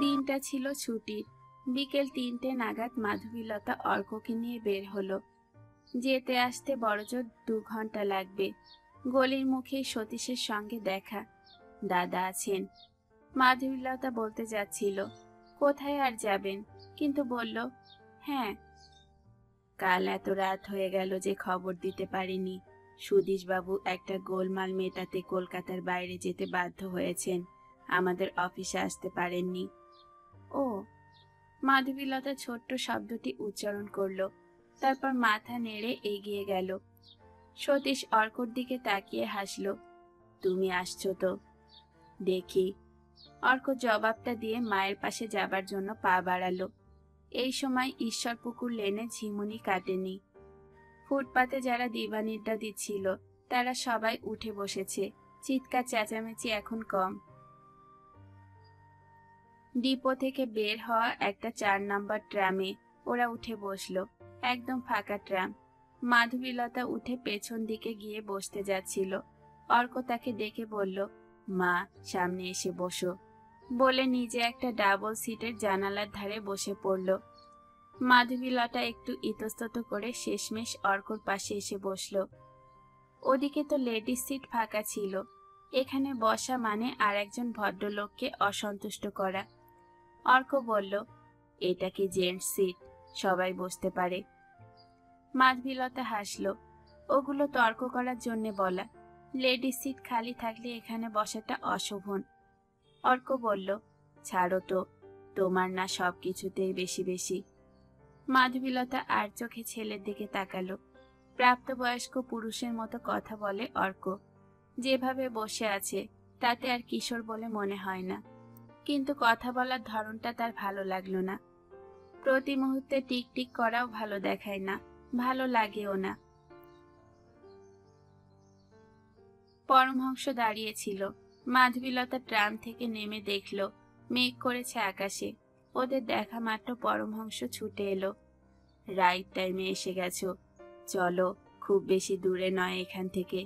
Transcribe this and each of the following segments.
দিনটা ছিল ছুটির। বিকেল 3টে নাগাদ মাধবীলতা অর্ককে নিয়ে বের হলো। যেতে আসতে বড়জোর 2 ঘন্টা লাগবে। গলির মুখেই সতীশের সঙ্গে দেখা। দাদা আছেন? মাধবীলতা বলতে যাচ্ছিল কোথায় আর যাবেন, কিন্তু বলল হ্যাঁ। কাল এত রাত হয়ে গেল যে খবর দিতে পারিনি। সুধীশবাবু একটা গোলমাল মেটাতে কলকাতার বাইরে যেতে বাধ্য হয়েছেন, আমাদের অফিসে আসতে পারেননি। ও। মাধবীলতা ছোট্ট শব্দটি উচ্চারণ করল, তারপর মাথা নেড়ে এগিয়ে গেল। সতীশ অর্কর দিকে তাকিয়ে হাসল। তুমি আসছো তো? দেখি। অর্ক জবাবটা দিয়ে মায়ের পাশে যাবার জন্য পা বাড়ালো। এই সময় ঈশ্বরপুকুর লেনে ঝিমুনি কাটেনি। ফুটপাতে যারা দিবানিদ্রা দিচ্ছিল তারা সবাই উঠে বসেছে। চিৎকার চেঁচামেচি এখন কম। ডিপো থেকে বের হওয়া একটা 4 নম্বর ট্রামে ওরা উঠে বসলো। একদম ফাঁকা ট্রাম। মাধবীলতা উঠে পেছন দিকে গিয়ে বসতে যাচ্ছিল। অর্ক তাকে ডেকে বলল, মা, সামনে এসে বসো, বলে নিজে একটা ডাবল সিটের জানালার ধারে বসে পড়ল। মাধবীলতা একটু ইতস্তত করে শেষমেশ অর্কর পাশে এসে বসল। ওদিকে তো লেডিস সিট ফাঁকা ছিল। এখানে বসা মানে আর একজন ভদ্রলোককে অসন্তুষ্ট করা। অর্ক বলল, এটা কি জেন্টস সিট, সবাই বসতে পারে। মাধবীলতা হাসল। ওগুলো তর্ক করার জন্য বলা। লেডিস সিট খালি থাকলে এখানে বসাটা অশোভন। অর্ক বলল, ছাড়ো তো, তোমার না সব কিছুতেই বেশি বেশি। মাধবীলতা আর চোখে ছেলের দিকে তাকালো। প্রাপ্তবয়স্ক পুরুষের মতো কথা বলে অর্ক। যেভাবে বসে আছে তাতে আর কিশোর বলে মনে হয় না, কিন্তু কথা বলার ধরনটা তার ভালো লাগলো না। প্রতি মুহূর্তে টিকটিক করাও ভালো দেখায় না, ভালো লাগেও না। পরমহংস দাঁড়িয়েছিল। মাধবীলতা ট্রাম থেকে নেমে দেখল মেঘ করেছে আকাশে। ওদের দেখা মাত্র পরমহংস ছুটে এলো। রাইট টাইমে এসে গেছো, চলো, খুব বেশি দূরে নয় এখান থেকে।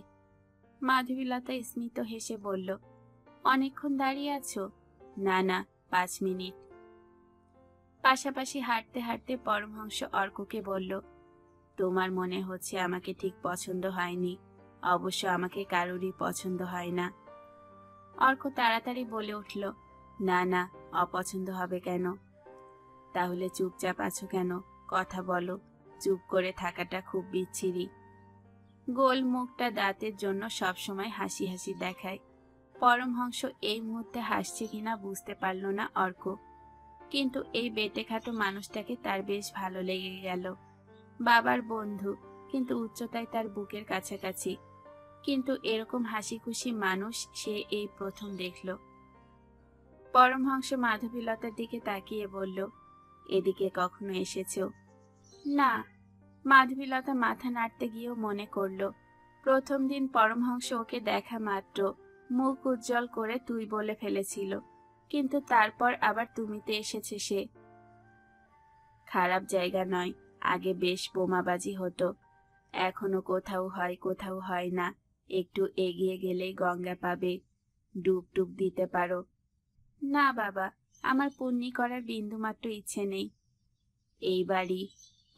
মাধবীলতা স্মিত হেসে বলল, অনেকক্ষণ দাঁড়িয়ে আছো? না না, 5 মিনিট। পাশাপাশি হাঁটতে হাঁটতে পরমহংস অর্ককে বলল, তোমার মনে হচ্ছে আমাকে ঠিক পছন্দ হয়নি। অবশ্য আমাকে কারোরই পছন্দ হয় না। অর্ক তাড়াতাড়ি বলে উঠল, না না, অপছন্দ হবে কেন? তাহলে চুপচাপ আছো কেন? কথা বলো। চুপ করে থাকাটা খুব বিচ্ছিরি। গোল মুখটা দাঁতের জন্য সবসময় হাসি হাসি দেখায়। পরমহংস এই মুহূর্তে হাসছে কিনা বুঝতে পারল না অর্ক, কিন্তু এই বেটেখাটো মানুষটাকে তার বেশ ভালো লেগে গেল। বাবার বন্ধু, কিন্তু উচ্চতায় তার বুকের কাছাকাছি। কিন্তু এরকম হাসি খুশি মানুষ সে এই প্রথম দেখল। পরমহংস মাধবীলতার দিকে তাকিয়ে বলল, এদিকে কখনো এসেছো? না। মাধবীলতা মাথা নাড়তে গিয়েও মনে করল প্রথম দিন পরমহংস ওকে দেখা মাত্র মুখ উজ্জ্বল করে তুই বলে ফেলেছিল, কিন্তু তারপর আবার তুমিতে এসেছে সে। খারাপ জায়গা নয়, আগে বেশ বোমাবাজি হতো। এখনো কোথাও হয় কোথাও হয় না। একটু এগিয়ে গেলেই গঙ্গা পাবে, ডুব ডুব দিতে পারো। না বাবা, আমার পুণ্যি করার বিন্দুমাত্র ইচ্ছে নেই। এই বাড়ি।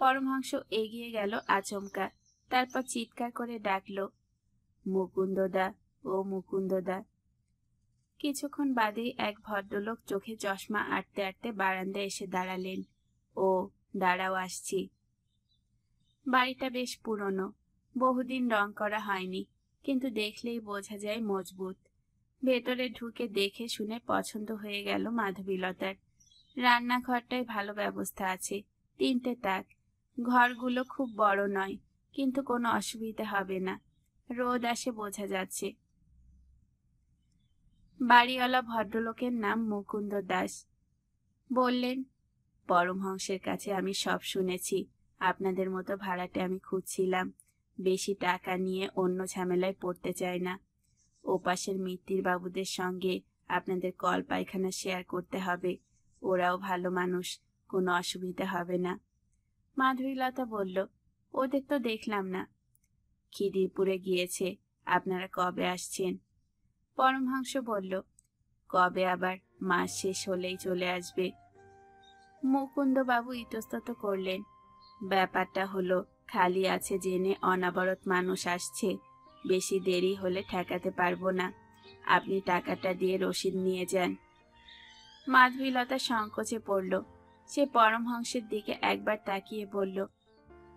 পরমহংস এগিয়ে গেল আচমকা, তারপর চিৎকার করে ডাকল, মুকুন্দদা, ও মুকুন্দদা। কিছুক্ষণ বাদেই এক ভদ্রলোক চোখে চশমা আটতে আটতে বারান্দায় এসে দাঁড়ালেন। ও, দাঁড়াও, আসছি। বাড়িটা বেশ পুরনো, বহুদিন রং করা হয়নি, কিন্তু দেখলেই বোঝা যায় মজবুত। ভেতরে ঢুকে দেখে শুনে পছন্দ হয়ে গেল মাধবীলতার। রান্নাঘরটায় ভালো ব্যবস্থা আছে, 3টে তাক। ঘরগুলো খুব বড় নয়, কিন্তু কোনো অসুবিধা হবে না। রোদ আসে বোঝা যাচ্ছে। বাড়িওয়ালা ভদ্রলোকের নাম মুকুন্দ দাস। বললেন, পরমহংসের কাছে আমি সব শুনেছি। আপনাদের মতো ভাড়াটে আমি খুঁজছিলাম। বেশি টাকা নিয়ে অন্য ঝামেলায় পড়তে চাই না। ওপাশের মিত্তির বাবুদের সঙ্গে আপনাদের কল পায়খানা শেয়ার করতে হবে। ওরাও ভালো মানুষ, কোনো অসুবিধা হবে না। মাধবীলতা বলল, ওদের তো দেখলাম না। খিদিরপুরে গিয়েছে। আপনারা কবে আসছেন? পরমহংস বলল, কবে আবার? মাস শেষ হলেই চলে আসবে। মুকুন্দবাবু ইতস্তত করলেন। ব্যাপারটা হলো, খালি আছে জেনে অনাবরত মানুষ আসছে, বেশি দেরি হলে ঠেকাতে পারবো না। আপনি টাকাটা দিয়ে রসিদ নিয়ে যান। মাধবীলতা সংকোচে পড়ল। সে পরমহংসের দিকে একবার তাকিয়ে বলল,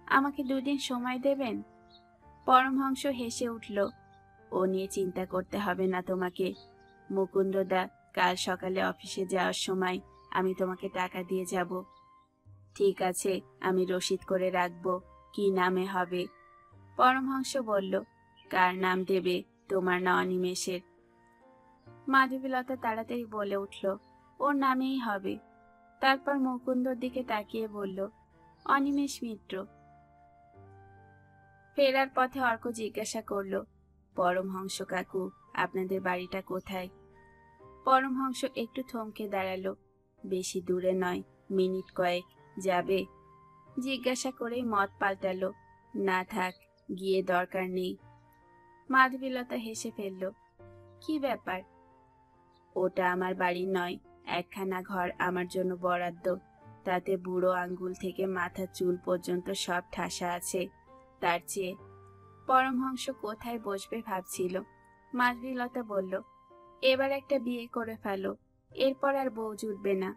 আমাকে 2 দিন সময় দেবেন? পরমহংস হেসে উঠল। ও নিয়ে চিন্তা করতে হবে না তোমাকে। মুকুন্দদা, কাল সকালে অফিসে যাওয়ার সময় আমি তোমাকে টাকা দিয়ে যাব। ঠিক আছে, আমি রসিদ করে রাখবো। কি নামে হবে? পরমহংস বলল, কার নাম দেবে, তোমার না অনিমেষের? মাধবীলতা তাড়াতাড়ি বলে উঠল, ওর নামেই হবে। তারপর মুকুন্দর দিকে তাকিয়ে বলল, অনিমেষ মিত্র। ফেরার পথে অর্ক জিজ্ঞাসা করল, পরমহংস কাকু, আপনাদের বাড়িটা কোথায়? পরমহংস একটু থমকে দাঁড়ালো। বেশি দূরে নয়, মিনিট কয়েক। যাবে? জিজ্ঞাসা করেই মত পাল্টালো, না থাক, গিয়ে দরকার নেই। মাধবীলতা হেসে ফেলল, কি ব্যাপার? ওটা আমার বাড়ি নয়, একখানা ঘর আমার জন্য বরাদ্দ। তাতে বুড়ো আঙ্গুল থেকে মাথার চুল পর্যন্ত সব ঠাসা আছে। তার চেয়ে। পরমহংস কোথায় বসবে ভাবছিল। মাধবীলতা বলল, এবার একটা বিয়ে করে ফেলো, এরপর আর বউ জুটবে না।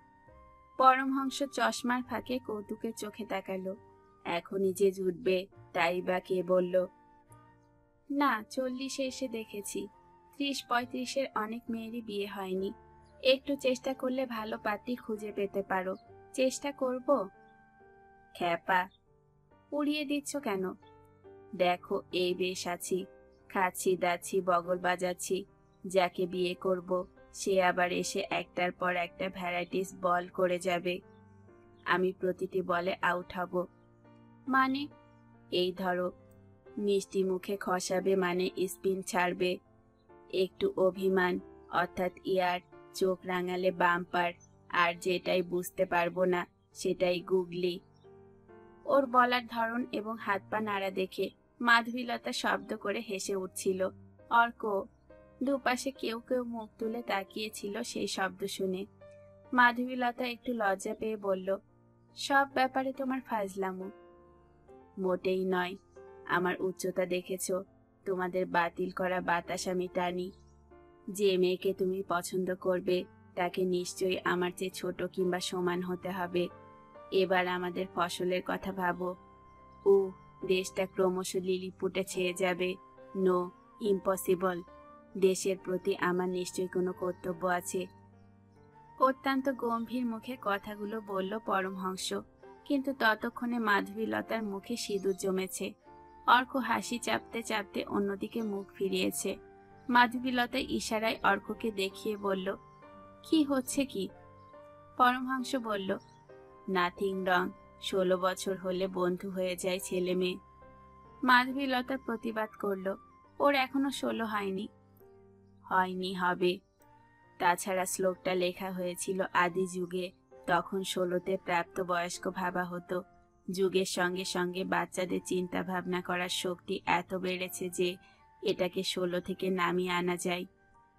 পরমহংস চশমার ফাঁকে কৌতুকের চোখে তাকালো। এখনই যে জুটবে তাই বা কে বলল? না, 40-এ এসে দেখেছি 30-35-এর অনেক মেয়েরই বিয়ে হয়নি। একটু চেষ্টা করলে ভালো পাত্রী খুঁজে পেতে পারো। চেষ্টা করব? খ্যাপা, উড়িয়ে দিচ্ছ কেন? দেখো, এই বেশ আছি, খাচ্ছি দাচ্ছি, বগল বাজাচ্ছি। যাকে বিয়ে করব সে আবার এসে একটার পর একটা ভ্যারাইটিস বল করে যাবে। আমি প্রতিটি বলে আউট হব। মানে? এই ধরো, মিষ্টি মুখে খসাবে মানে স্পিন ছাড়বে। একটু অভিমান অর্থাৎ ইয়ার, চোখ রাঙালে বাম্পার, আর যেটাই বুঝতে পারবো না সেটাই গুগলি। ওর বলার ধরন এবং হাত পা নাড়া দেখে মাধবীলতা শব্দ করে হেসে উঠছিল। অর্ক, দুপাশে কেউ কেউ মুখ তুলে তাকিয়েছিল সেই শব্দ শুনে। মাধবীলতা একটু লজ্জা পেয়ে বলল, সব ব্যাপারে তোমার ফাজলামো। মোটেই নয়। আমার উচ্চতা দেখেছো? তোমাদের বাতিল করা বাতাস আমি টানি। যে মেয়েকে তুমি পছন্দ করবে তাকে নিশ্চয়ই আমার চেয়ে ছোট কিংবা সমান হতে হবে। এবার আমাদের ফসলের কথা ভাবো। দেশটা ক্রমশ লিলিপুটে ছেয়ে যাবে। No, impossible. দেশের প্রতি আমার নিশ্চয়ই কোনো কর্তব্য আছে। অত্যন্ত গম্ভীর মুখে কথাগুলো বলল পরমহংস, কিন্তু ততক্ষণে মাধবীলতার মুখে সিঁদুর জমেছে। অর্ক হাসি চাপতে চাপতে অন্যদিকে মুখ ফিরিয়েছে। মাধবীলতা ইশারায় অর্ককে দেখিয়ে বলল, কি হচ্ছে কি? পরমহংস বলল, নাথিং রং। 16 বছর হলে বন্ধু হয়ে যায় ছেলে মেয়ে। মাধবীলতা প্রতিবাদ করল, ওর এখনো 16 হয়নি। হয়নি, হবে। তাছাড়া শ্লোকটা লেখা হয়েছিল আদি যুগে, তখন 16তে প্রাপ্ত বয়স্ক ভাবা হতো। যুগের সঙ্গে সঙ্গে বাচ্চাদের চিন্তা ভাবনা করার শক্তি এত বেড়েছে যে এটাকে 16 থেকে নামিয়ে আনা যায়।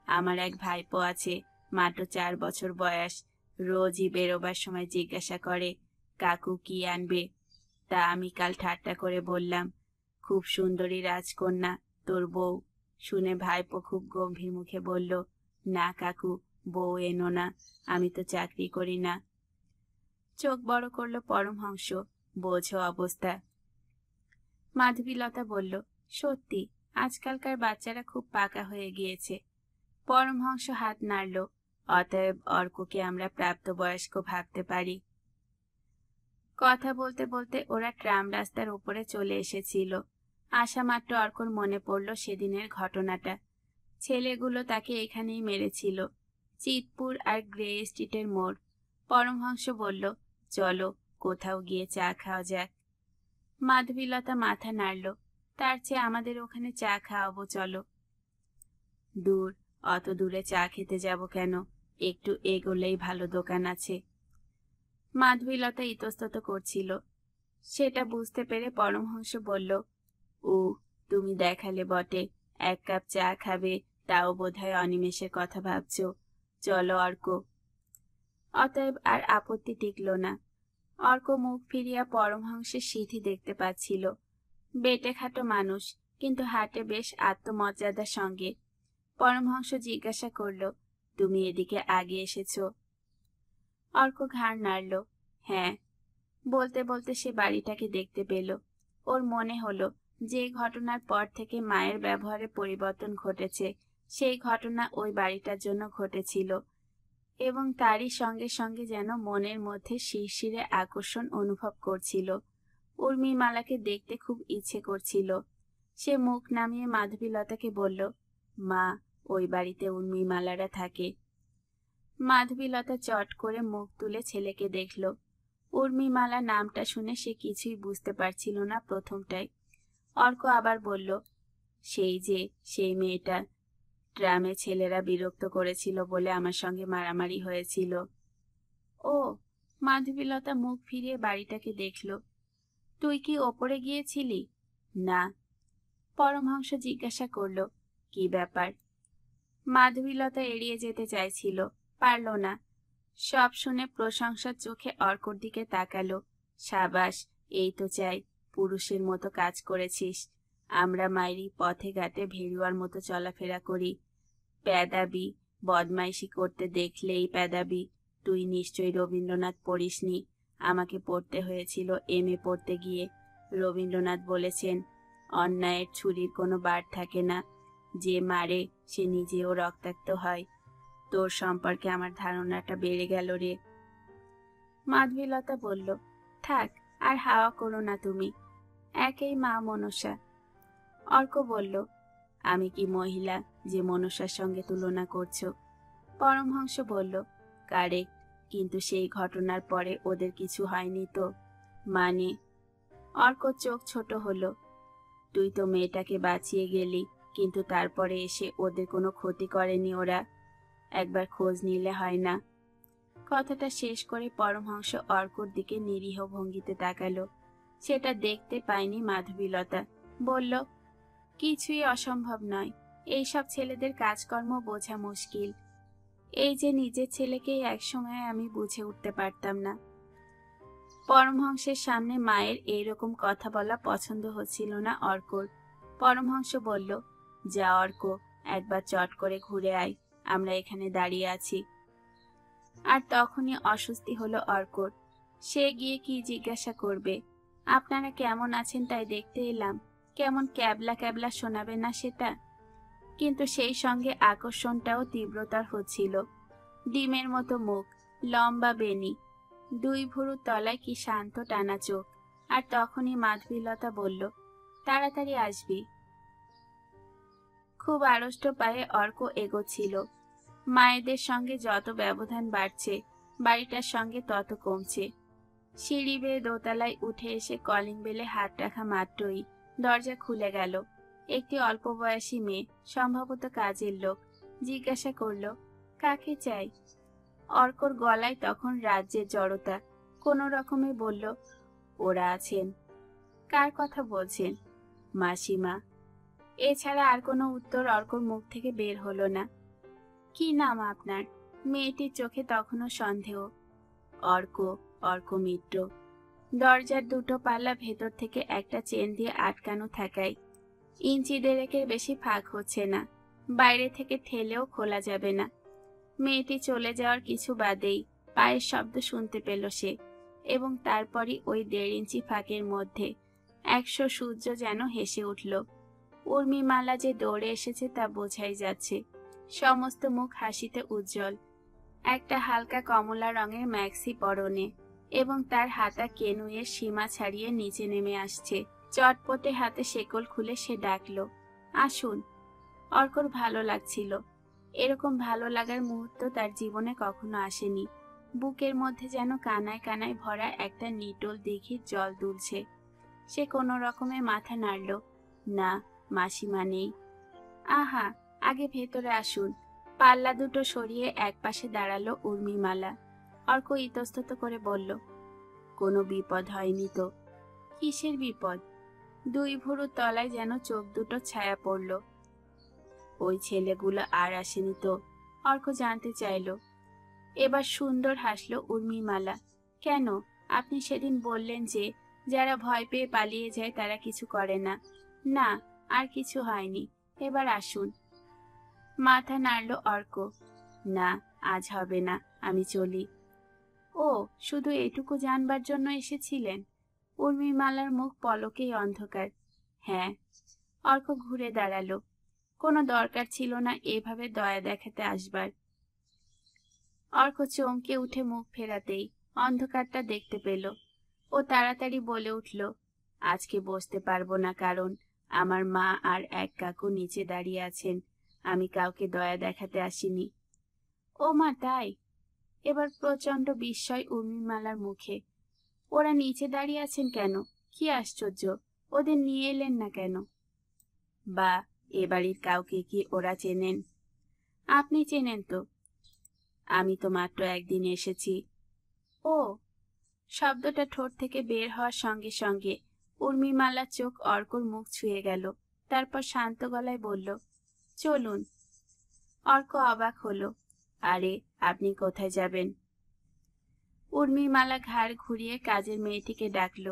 আমার এক ভাইপো আছে, মাত্র 4 বছর বয়স। রোজই বেরোবার সময় জিজ্ঞাসা করে, কাকু কি আনবে? তা আমি কাল ঠাট্টা করে বললাম, খুব সুন্দরী রাজকন্যা তোর বউ। শুনে ভাইপো খুব গম্ভীর মুখে বলল, না কাকু, বউ এনো না, আমি তো চাকরি করি না। চোখ বড় করলো পরমহংস, বোঝো অবস্থা। মাধবীলতা বলল, সত্যি, আজকালকার বাচ্চারা খুব পাকা হয়ে গিয়েছে। পরমহংস হাত নাড়ল, অতএব অর্ককে আমরা প্রাপ্তবয়স্ক ভাবতে পারি। কথা বলতে বলতে ওরা ট্রাম রাস্তার উপরে চলে এসেছিল। আসা মাত্র অর্কর মনে পড়ল সেদিনের ঘটনাটা। ছেলেগুলো তাকে এখানেই মেরেছিল, চিতপুর আর গ্রে স্ট্রিটের মোড়। পরমহংস বলল, চলো কোথাও গিয়ে চা খাওয়া যাক। মাধবীলতা মাথা নাড়ল, তার চেয়ে আমাদের ওখানে চা খাওয়াবো চলো। দূর, অত দূরে চা খেতে যাব কেন? একটু এগোলেই ভালো দোকান আছে। মাধবীলতা ইতস্তত করছিল। সেটা বুঝতে পেরে পরমহংস বলল, তুমি দেখালে বটে, 1 কাপ চা খাবে, তাও বোধহয় অনিমেষের কথা ভাবছো। চলো অর্ক, অতএব আর আপত্তি টিকল না। অর্ক মুখ ফিরিয়া পরমহংসের সিঁথি দেখতে পাচ্ছিল। বেটে খাটো মানুষ, কিন্তু হাঁটে বেশ আত্মমর্যাদার সঙ্গে। পরমহংস জিজ্ঞাসা করল, তুমি এদিকে আগে এসেছ? অর্ক ঘাড় নাড়ল। হ্যাঁ। বলতে বলতে সে বাড়িটাকে দেখতে পেল। ওর মনে হলো যে ঘটনার পর থেকে মায়ের ব্যবহারে পরিবর্তন ঘটেছে, সেই ঘটনা ওই বাড়িটার জন্য ঘটেছিল, এবং তারই সঙ্গে সঙ্গে যেন মনের মধ্যে শিরশিরে আকর্ষণ অনুভব করছিল। উর্মিমালাকে দেখতে খুব ইচ্ছে করছিল। সে মুখ নামিয়ে মাধবীলতাকে বলল, মা, ওই বাড়িতে উর্মিমালারা থাকে। মাধবীলতা চট করে মুখ তুলে ছেলেকে দেখল। উর্মিমালা নামটা শুনে সে কিছুই বুঝতে পারছিল না প্রথমটায়। অর্ক আবার বলল, সেই মেয়েটা, গ্রামে ছেলেরা বিরক্ত করেছিল বলে আমার সঙ্গে মারামারি হয়েছিল। ও। মাধবীলতা মুখ ফিরিয়ে বাড়িটাকে দেখল। তুই কি ওপরে গিয়েছিলি? না। পরমহংস জিজ্ঞাসা করল, কি ব্যাপার? মাধবীলতা এড়িয়ে যেতে চাইছিল, পারল না। সব শুনে প্রশংসার চোখে অর্কর দিকে তাকালো। সাবাস, এই তো চাই, পুরুষের মতো কাজ করেছিস। আমরা মাইরি পথে ঘাটে ভেড়ুয়ার মতো চলাফেরা করি, প্যাদাবি বদমাইশি করতে দেখলেই প্যাদাবি। তুই নিশ্চয়ই রবীন্দ্রনাথ পড়িসনি। আমাকে পড়তে হয়েছিল এমএ পড়তে গিয়ে। রবীন্দ্রনাথ বলেছেন, অন্যায়ের ছুরির কোনো বার থাকে না, যে মারে সে নিজেও রক্তাক্ত হয়। তোর সম্পর্কে আমার ধারণাটা বেড়ে গেল রে। মাধবীলতা বলল, থাক, আর হাওয়া করো না তুমি, একেই মা মনসা। অর্ক বলল, আমি কি মহিলা যে মনসার সঙ্গে তুলনা করছো? পরমহংস বলল, কারেক্ট, কিন্তু সেই ঘটনার পরে ওদের কিছু হয়নি তো? মানে? অর্ক চোখ ছোট হলো। তুই তো মেয়েটাকে বাঁচিয়ে গেলি, কিন্তু তারপরে এসে ওদের কোনো ক্ষতি করেনি ওরা? একবার খোঁজ নিলে হয় না? কথাটা শেষ করে পরমহংস অর্কর দিকে নিরীহ ভঙ্গিতে তাকালো। সেটা দেখতে পায়নি মাধবীলতা। বলল, কিছুই অসম্ভব নয়। এইসব ছেলেদের কাজকর্ম বোঝা মুশকিল। এই যে নিজের ছেলেকেই একসময় আমি বুঝে উঠতে পারতাম না। পরমহংসের সামনে মায়ের এইরকম কথা বলা পছন্দ হচ্ছিল না অর্কর। পরমহংস বলল, যা অর্ক, একবার চট করে ঘুরে আয়, আমরা এখানে দাঁড়িয়ে আছি। আর তখনই অস্বস্তি হলো অর্কর। সে গিয়ে কি জিজ্ঞাসা করবে? আপনারা কেমন আছেন তাই দেখতে এলাম, কেমন ক্যাবলা ক্যাবলা শোনাবে না সেটা? কিন্তু সেই সঙ্গে আকর্ষণটাও তীব্রতর হচ্ছিল। ডিমের মতো মুখ, লম্বা বেনি, দুই ভুরুর তলায় কি শান্ত টানা চোখ। আর তখনই মাধবীলতা বলল, তাড়াতাড়ি আসবি। খুব আড়ষ্ট পায়ে অর্ক এগোচ্ছিল। মায়েদের সঙ্গে যত ব্যবধান বাড়ছে, বাড়িটার সঙ্গে তত কমছে। সিঁড়ি বেয়ে দোতলায় উঠে এসে কলিং বেলে হাত রাখা মাত্রই দরজা খুলে গেল। একটি অল্প বয়সী মেয়ে, সম্ভবত কাজের লোক, জিজ্ঞাসা করল, কাকে চাই? অর্কর গলায় তখন রাজ্যের জড়তা। কোনো রকমে বলল, ওরা আছেন। কার কথা বলছেন? মাসিমা। এছাড়া আর কোনো উত্তর অর্কর মুখ থেকে বের হলো না। কি নাম আপনার? মেয়েটির চোখে তখনও সন্দেহ। অর্ক, অর্ক মিত্র। দরজার দুটো পাল্লা ভেতর থেকে একটা চেন দিয়ে আটকানো থাকায় ইঞ্চি দেড়েকের বেশি ফাঁক হচ্ছে না। বাইরে থেকে ঠেলেও খোলা যাবে না। মেয়েটি চলে যাওয়ার কিছু বাদেই পায়ের শব্দ শুনতে পেল সে, এবং তারপরই ওই 1.5 ইঞ্চি ফাঁকের মধ্যে 100 সূর্য যেন হেসে উঠল। উর্মিমালা যে দৌড়ে এসেছে তা বোঝাই যাচ্ছে। সমস্ত মুখ হাসিতে উজ্জ্বল। একটা হালকা কমলা রঙের ম্যাক্সি পরনে, এবং তার হাতা কেনুয়ের সীমা ছাড়িয়ে নিচে নেমে আসছে। চটপটে হাতে শেকল খুলে সে ডাকল, আসুন। অর্কর ভালো লাগছিল। এরকম ভালো লাগার মুহূর্ত তার জীবনে কখনো আসেনি। বুকের মধ্যে যেন কানায় কানায় ভরা একটা নিটোল দিঘির জল দুলছে। সে কোনো রকমে মাথা নাড়ল। না, মাসিমা নেই। আহা, আগে ভেতরে আসুন। পাল্লা দুটো সরিয়ে একপাশে দাঁড়ালো উর্মিমালা। অর্ক ইতস্তত করে বলল, কোনো বিপদ হয়নি তো? কিসের বিপদ? দুই ভুরুর তলায় যেন চোখ দুটো ছায়া পড়ল। ওই ছেলেগুলো আর আসেনি তো? অর্ক জানতে চাইল। এবার সুন্দর হাসলো উর্মিমালা। কেন, আপনি সেদিন বললেন যে যারা ভয় পেয়ে পালিয়ে যায় তারা কিছু করে না। না, আর কিছু হয়নি, এবার আসুন। মাথা নাড়ল অর্ক। না, আজ হবে না, আমি চলি। ও, শুধু এটুকু জানবার জন্য এসেছিলেন? উর্মিমালার মুখ পলকেই অন্ধকার। হ্যাঁ। অর্ক ঘুরে দাঁড়ালো। কোনো দরকার ছিল না এভাবে দয়া দেখাতে আসবার। অর্ক চমকে উঠে মুখ ফেরাতেই অন্ধকারটা দেখতে পেল। ও তাড়াতাড়ি বলে উঠল, আজকে বসতে পারবো না, কারণ আমার মা আর এক কাকু নিচে দাঁড়িয়ে আছেন। আমি কাউকে দয়া দেখাতে আসিনি। ও মা, তাই? এবার প্রচন্ড বিস্ময় উর্মিমালার মুখে। ওরা নিচে দাঁড়িয়ে আছেন কেন? কি আশ্চর্য, ওদের নিয়ে এলেন না কেন? বা, এ বাড়ির কাউকে কি ওরা চেনেন? আপনি চেনেন তো? আমি তো মাত্র একদিন এসেছি। ও, শব্দটা ঠোঁট থেকে বের হওয়ার সঙ্গে সঙ্গে উর্মিমালার চোখ অর্কর মুখ ছুঁয়ে গেল। তারপর শান্ত গলায় বলল, চলুন। অর্ক অবাক হলো। আরে, আপনি কোথায় যাবেন? উর্মিমালা ঘাড় ঘুরিয়ে কাজের মেয়েটিকে ডাকল।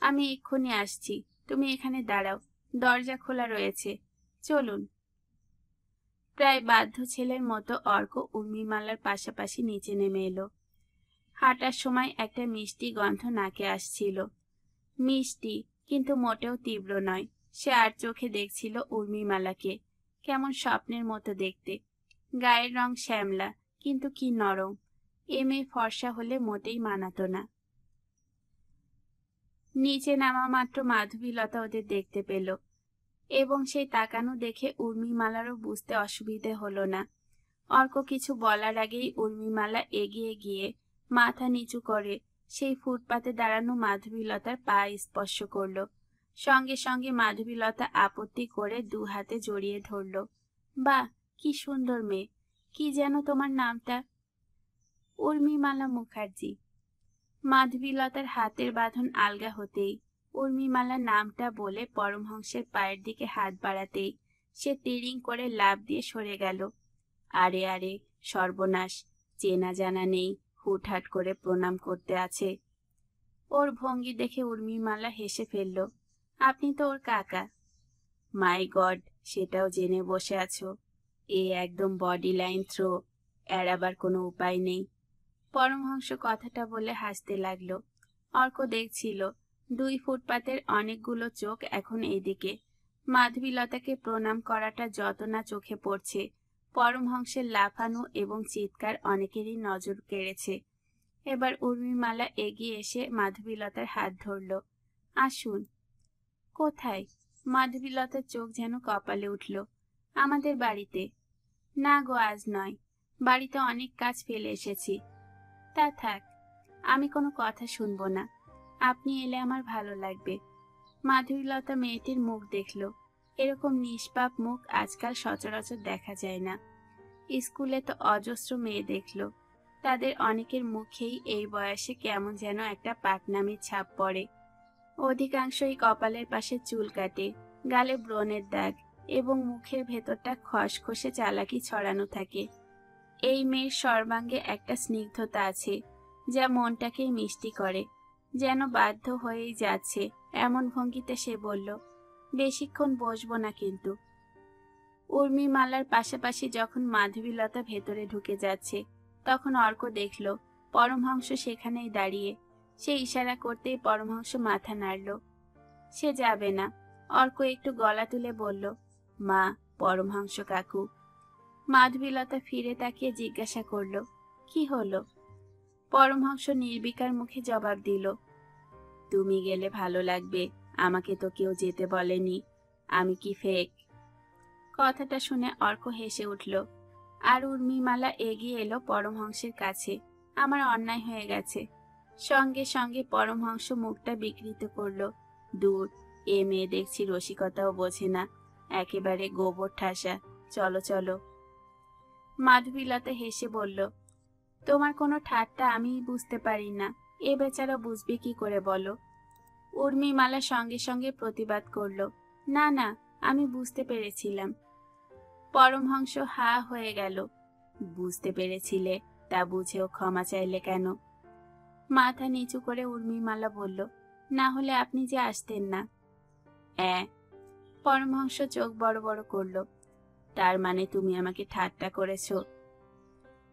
আমি এক্ষুনি আসছি, তুমি এখানে দাঁড়াও, দরজা খোলা রয়েছে, চলুন। প্রায় বাধ্য ছেলের মতো অর্ক উর্মিমালার পাশাপাশি নিচে নেমে এলো। হাঁটার সময় একটা মিষ্টি গন্ধ নাকে আসছিল। মিষ্টি, কিন্তু মোটেও তীব্র নয়। সে আর চোখে দেখছিল উর্মিমালাকে, কেমন স্বপ্নের মতো দেখতে। গায়ের রং শ্যামলা, কিন্তু কি নরম। এ মেয়ে ফর্সা হলে মোটেই মানাতো না। নিচে নামা মাত্র মাধবীলতা ওদের দেখতে পেল, এবং সেই তাকানো দেখে উর্মিমালারও বুঝতে অসুবিধে হলো না। অর্ক কিছু বলার আগেই উর্মিমালা এগিয়ে গিয়ে মাথা নিচু করে সেই ফুটপাতে দাঁড়ানো মাধবীলতার পা স্পর্শ করল। সঙ্গে সঙ্গে মাধবীলতা আপত্তি করে দু হাতে জড়িয়ে ধরল। বাহ, কি সুন্দর মেয়ে! কি যেন তোমার নামটা? উর্মিমালা মুখার্জি। মাধবীলতার হাতের বাঁধন আলগা হতেই, উর্মিমালা নামটা বলে পরমহংসের পায়ের দিকে হাত বাড়াতেই সে তিরিং করে লাফ দিয়ে সরে গেল। আরে আরে, সর্বনাশ! চেনা জানা নেই, হুটহাট করে প্রণাম করতে আছে। ওর ভঙ্গি দেখে উর্মিমালা হেসে ফেলল। আপনি তো ওর কাকা। মাই গড, সেটাও জেনে বসে আছো? এ একদম বডি লাইন থ্রো, এড়াবার কোনো উপায় নেই। পরমহংস কথাটা বলে হাসতে লাগলো। অর্ক দেখছিল 2 ফুটপাতের অনেকগুলো চোখ এখন এইদিকে। মাধবীলতাকে প্রণাম করাটা যত না চোখে পড়ছে, পরমহংসের লাফানো এবং চিৎকার অনেকেরই নজর কেড়েছে। এবার উর্মিমালা এগিয়ে এসে মাধবীলতার হাত ধরল। আসুন। কোথায়? মাধবীলতার চোখ যেন কপালে উঠল। আমাদের বাড়িতে। না গো, আজ নয়, বাড়িতে অনেক কাজ ফেলে এসেছি। তা থাক, আমি কোনো কথা শুনবো না। আপনি এলে আমার ভালো লাগবে। মাধবীলতা মেয়েটির মুখ দেখল। এরকম নিষ্পাপ মুখ আজকাল সচরাচর দেখা যায় না। স্কুলে তো অজস্র মেয়ে দেখল, তাদের অনেকের মুখেই এই বয়সে কেমন যেন একটা পাকনামির ছাপ পড়ে। অধিকাংশই কপালের পাশে চুল কাটে, গালে ব্রণের দাগ, এবং মুখের ভেতরটা খসখসে চালাকি ছড়ানো থাকে। এই মেয়ের সর্বাঙ্গে একটা স্নিগ্ধতা আছে, যা মনটাকে মিষ্টি করে। যেন বাধ্য হয়েই যাচ্ছে এমন ভঙ্গিতে সে বলল, বেশিক্ষণ বসবো না কিন্তু। উর্মিমালার পাশাপাশি যখন মাধবীলতা ভেতরে ঢুকে যাচ্ছে, তখন অর্ক দেখল পরমহংস সেখানেই দাঁড়িয়ে। সে ইশারা করতেই পরমহংস মাথা নাড়ল। সে যাবে না। অর্ক একটু গলা তুলে বলল, মা, পরমহংস কাকু। মাধবীলতা ফিরে তাকিয়ে জিজ্ঞাসা করল, কি হলো? পরমহংস নির্বিকার মুখে জবাব দিল, তুমি গেলে ভালো লাগবে, আমাকে তো কেউ যেতে বলেনি। আমি কি ফেক? কথাটা শুনে অর্ক হেসে উঠল। আর উর্মিমালা এগিয়ে এলো পরমহংসের কাছে। আমার অন্যায় হয়ে গেছে। সঙ্গে সঙ্গে পরমহংস মুখটা বিকৃত করল। দূর, এ মেয়ে দেখছি রসিকতাও বোঝে না, একেবারে গোবর ঠাসা। চলো চলো। মাধবীলতা হেসে বলল, তোমার কোনো ঠাট্টা আমি বুঝতে পারি না, এ বেচারা বুঝবে কি করে বলো? উর্মিমালা সঙ্গে সঙ্গে প্রতিবাদ করল, না না, আমি বুঝতে পেরেছিলাম। পরমহংস হা হয়ে গেল। বুঝতে পেরেছিলে? তা বুঝেও ক্ষমা চাইলে কেন? মাথা নিচু করে উর্মিমালা বলল, না হলে আপনি যে আসতেন না। পরমহংস চোখ বড় বড় করল। তার মানে তুমি আমাকে ঠাট্টা করেছো?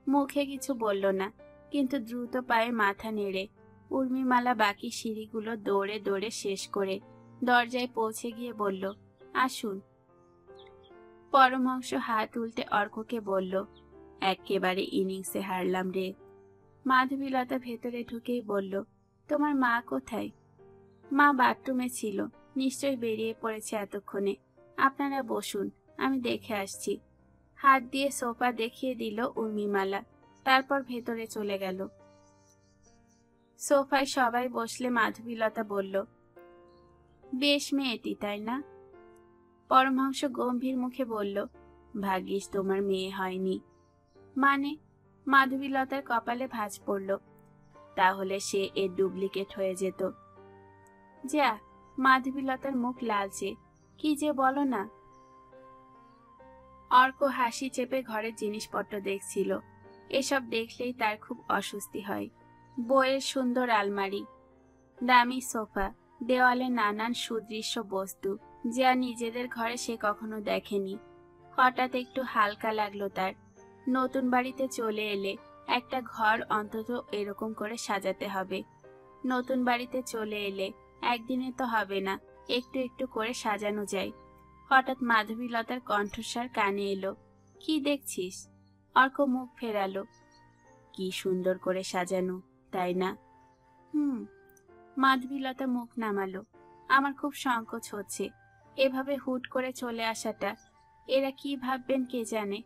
মুখে কিছু বলল না, কিন্তু দ্রুত পায়ে মাথা নেড়ে উর্মিমালা বাকি সিঁড়িগুলো দৌড়ে দৌড়ে শেষ করে দরজায় পৌঁছে গিয়ে বলল, আসুন। পরমহংস হাত উল্টে অর্ককে বলল, একেবারে ইনিংসে হারলাম রে। মাধবীলতা ভেতরে ঢুকেই বলল, তোমার মা কোথায়? মা বাথরুমে ছিল, নিশ্চয়ই বেরিয়ে পড়েছে এতক্ষণে। আপনারা বসুন, আমি দেখে আসছি। হাত দিয়ে সোফা দেখিয়ে দিল উর্মিমালা, তারপর ভেতরে চলে গেল। সোফায় সবাই বসলে মাধবীলতা বলল, বেশ মেয়েটি, তাই না? পরমহংস গম্ভীর মুখে বলল, ভাগ্যিস তোমার মেয়ে হয়নি। মানে? মাধবীলতার কপালে ভাঁজ পড়ল। তাহলে সে এর ডুপ্লিকেট হয়ে যেত। যা। মাধবীলতার মুখ লালচে। কি যে বলো না। অর্ক হাসি চেপে ঘরের জিনিসপত্র দেখছিল। এসব দেখলেই তার খুব অস্বস্তি হয়। বইয়ের সুন্দর আলমারি, দামি সোফা, দেওয়ালে নানান সুদৃশ্য বস্তু, যা নিজেদের ঘরে সে কখনো দেখেনি। হঠাৎ একটু হালকা লাগলো তার। নতুন বাড়িতে চলে এলে একটা ঘর অন্তত এরকম করে সাজাতে হবে। নতুন বাড়িতে চলে এলে একদিনে তো হবে না, একটু একটু করে সাজানো যায়। হঠাৎ মাধবীলতার কণ্ঠস্বর কানে এলো, কি দেখছিস? অর্ক মুখ ফেরালো। কি সুন্দর করে সাজানো, তাই না? মাধবীলতা মুখ নামালো। আমার খুব সংকোচ হচ্ছে, এভাবে হুট করে চলে আসাটা। এরা কি ভাববেন কে জানে।